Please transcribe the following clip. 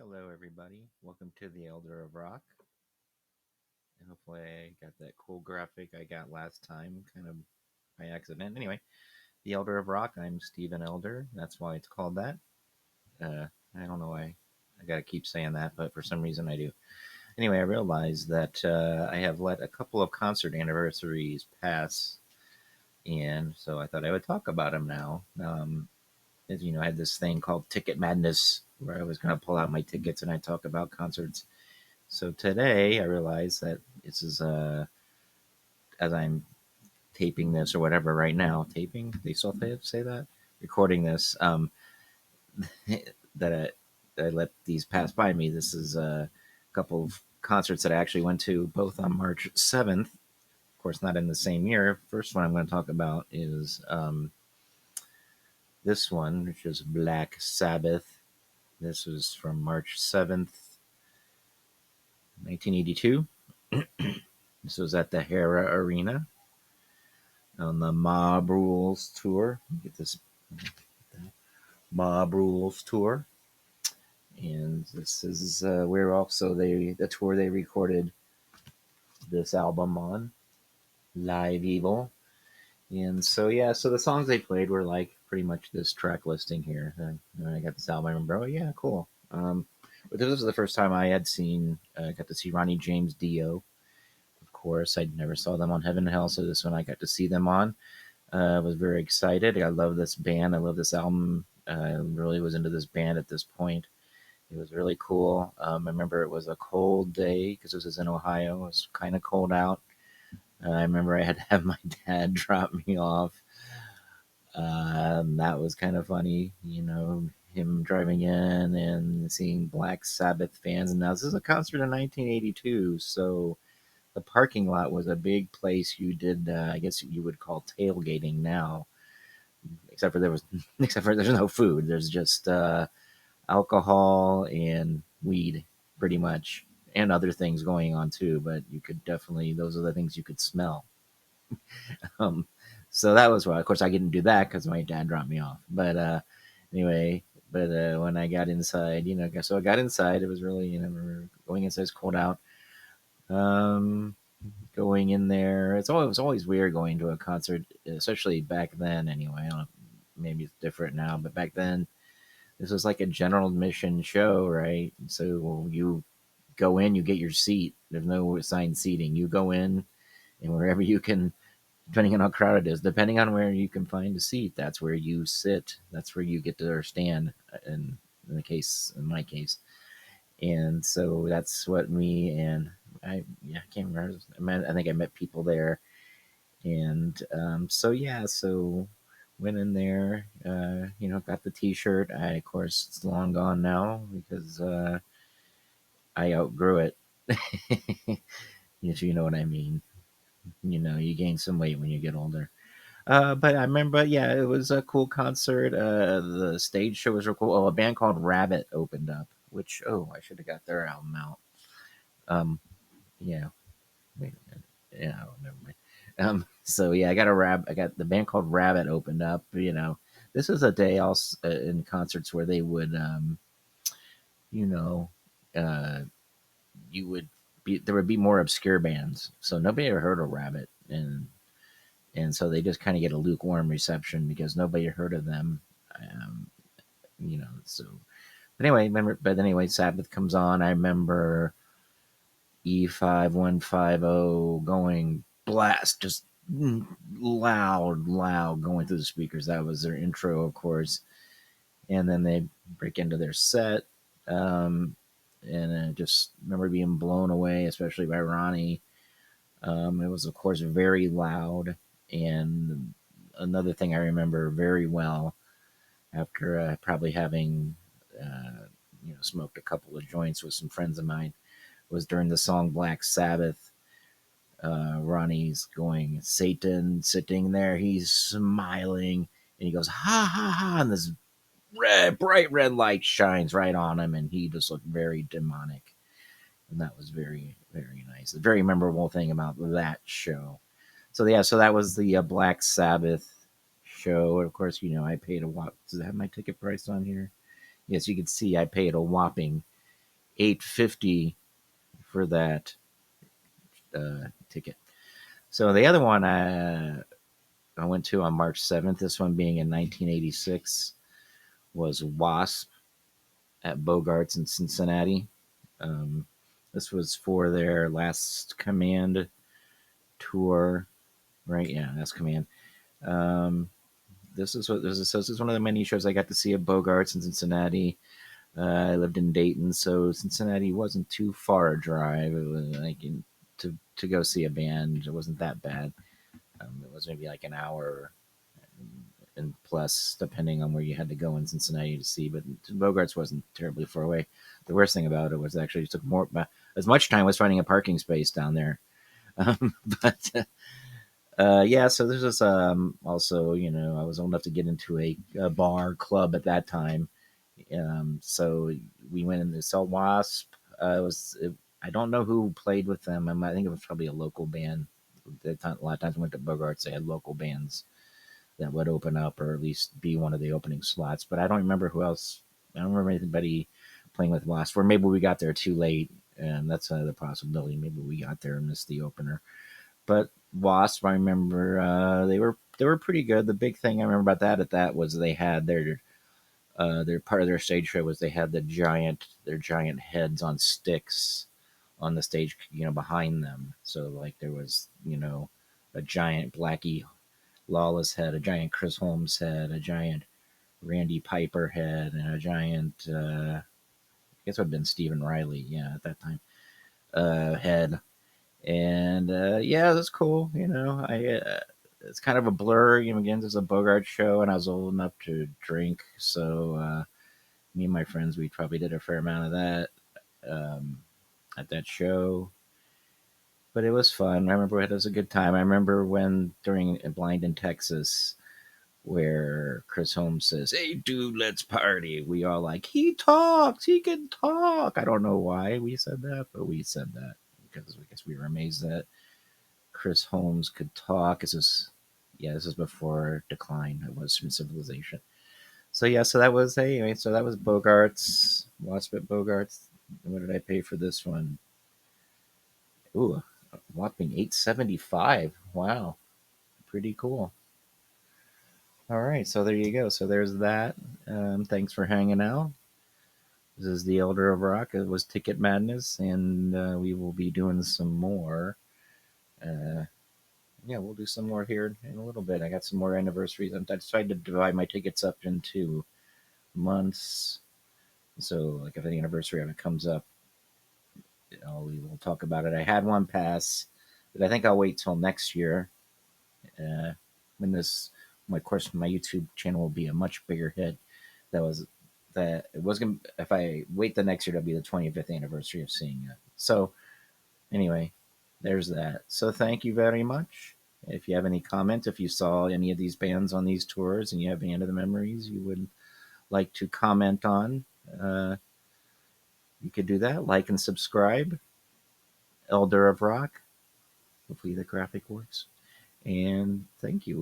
Hello, everybody. Welcome to the Elder of Rock. And hopefully, I got that cool graphic I got last time, kind of by accident. Anyway, the Elder of Rock. I'm Stephen Elder. That's why it's called that. Uh, I don't know why I got to keep saying that, but for some reason I do. Anyway, I realized that I have let a couple of concert anniversaries pass, and so I thought I would talk about them now. As you know, I had this thing called Ticket Madness where I was going to pull out my tickets and I talk about concerts. So today I realized that this is as I'm taping this or whatever right now, taping, they still say that? Recording this, that I let these pass by me. This is a couple of concerts that I actually went to both on March 7th. Of course, not in the same year. First one I'm going to talk about is this one, which is Black Sabbath. This was from March 7th, 1982. This was at the Hera Arena on the Mob Rules tour. Get this Mob Rules tour, and this is where also the tour they recorded this album on Live Evil. And so yeah, so the songs they played were like pretty much this track listing here. And when I got this album, I remember, oh yeah, cool. But this was the first time I had got to see Ronnie James Dio. Of course, I never saw them on Heaven and Hell, so this one I got to see them on. I was very excited. I love this band. I love this album. I really was into this band at this point. It was really cool. I remember it was a cold day because this was in Ohio. It was kind of cold out. I remember I had to have my dad drop me off. That was kind of funny, him driving in and seeing Black Sabbath fans. And now this is a concert in 1982, so the parking lot was a big place you did, I guess you would call tailgating now, except for except for there's no food. There's just alcohol and weed, pretty much, and other things going on too. But you could definitely those are the things you could smell. Um, so that was why. Of course, I didn't do that because my dad dropped me off. But anyway, when I got inside, so I got inside. It was really, going inside. It's cold out. Um, Going in there, it was always weird going to a concert, especially back then. Anyway, I don't know, maybe it's different now, but back then this was like a general admission show, right? So you go in, you get your seat. There's no assigned seating. You go in, and wherever you can, depending on how crowded it is, depending on where you can find a seat, that's where you sit. That's where you get to stand. In my case, and so that's what me and I can't remember. I think I met people there, and so yeah, so went in there, got the T-shirt. Of course, it's long gone now because I outgrew it. If you know what I mean. You gain some weight when you get older. But I remember, yeah, it was a cool concert. The stage show was real cool. Oh, a band called Rabbit opened up, which I should have got their album out. Um, yeah, wait a minute. Yeah, never mind. So yeah, I got the band called Rabbit opened up. This is a day also in concerts where they would, you know, uh, you would there would be more obscure bands. So nobody ever heard of Rabbit, and so they just kind of get a lukewarm reception because nobody heard of them. Um, so but anyway, Sabbath comes on. I remember E5150 going blast, just loud going through the speakers. That was their intro, of course. And then they break into their set. And I just remember being blown away, especially by Ronnie. It was, of course, very loud. And another thing I remember very well after probably having, smoked a couple of joints with some friends of mine was during the song Black Sabbath. Ronnie's going, Satan sitting there, he's smiling, and he goes, ha ha ha, and this bright red light shines right on him, and he just looked very demonic. And that was very, very nice. A very memorable thing about that show. So, yeah, so that was the Black Sabbath show. Of course, I paid a whop. Does it have my ticket price on here? Yes, you can see I paid a whopping $8.50 for that ticket. So the other one I went to on March 7th, this one being in 1986, was WASP at Bogarts in Cincinnati. Um, this was for their Last Command tour, right? Yeah, Last Command. Um, this is one of the many shows I got to see at Bogarts in Cincinnati. I lived in Dayton, so Cincinnati wasn't too far a drive. It was like to go see a band. It wasn't that bad. It was maybe like an hour and plus, depending on where you had to go in Cincinnati to see. But Bogarts wasn't terribly far away. The worst thing about it was actually it took more as much time was finding a parking space down there. But yeah, so this was also, I was old enough to get into a bar club at that time. So we went in the saw Wasp. I don't know who played with them. I think it was probably a local band. A lot of times we went to Bogarts, they had local bands that would open up or at least be one of the opening slots. But I don't remember who else. I don't remember anybody playing with Wasp. Or maybe we got there too late, and that's another possibility. Maybe we got there and missed the opener. But Wasp, I remember they were pretty good. The big thing I remember about that was they had their part of their stage show was they had their giant heads on sticks on the stage, behind them. So like there was, a giant Blackie Lawless head, a giant Chris Holmes head, a giant Randy Piper head, and a giant I guess it would have been Stephen Riley, yeah, at that time, head. And yeah, that's cool. I it's kind of a blur. Again, this is a Bogart show, and I was old enough to drink, so me and my friends, we probably did a fair amount of that um, at that show. But it was fun. I remember it was a good time. I remember when during Blind in Texas, where Chris Holmes says, "Hey, dude, let's party." We all like, "He talks. He can talk." I don't know why we said that, but we said that because I guess we were amazed that Chris Holmes could talk. This is before Decline. It was from Civilization. So yeah, so that was anyway. So that was Bogarts, Wasp at Bogarts. What did I pay for this one? Ooh, a whopping $8.75. Wow, pretty cool. All right, so there you go. So there's that. Thanks for hanging out. This is the Elder of Rock. It was Ticket Madness, and we will be doing some more. Uh, yeah, we'll do some more here in a little bit. I got some more anniversaries. I decided to divide my tickets up into months. So, like, if an anniversary of it comes up, we will talk about it. I had one pass, but I think I'll wait till next year. Uh, when of course, my YouTube channel will be a much bigger hit. That was that it was gonna. If I wait the next year, it'll be the 25th anniversary of seeing it. So anyway, there's that. So thank you very much. If you have any comments, if you saw any of these bands on these tours and you have any other memories you would like to comment on, uh, you could do that. Like and subscribe. Elder of Rock. Hopefully the graphic works. And thank you.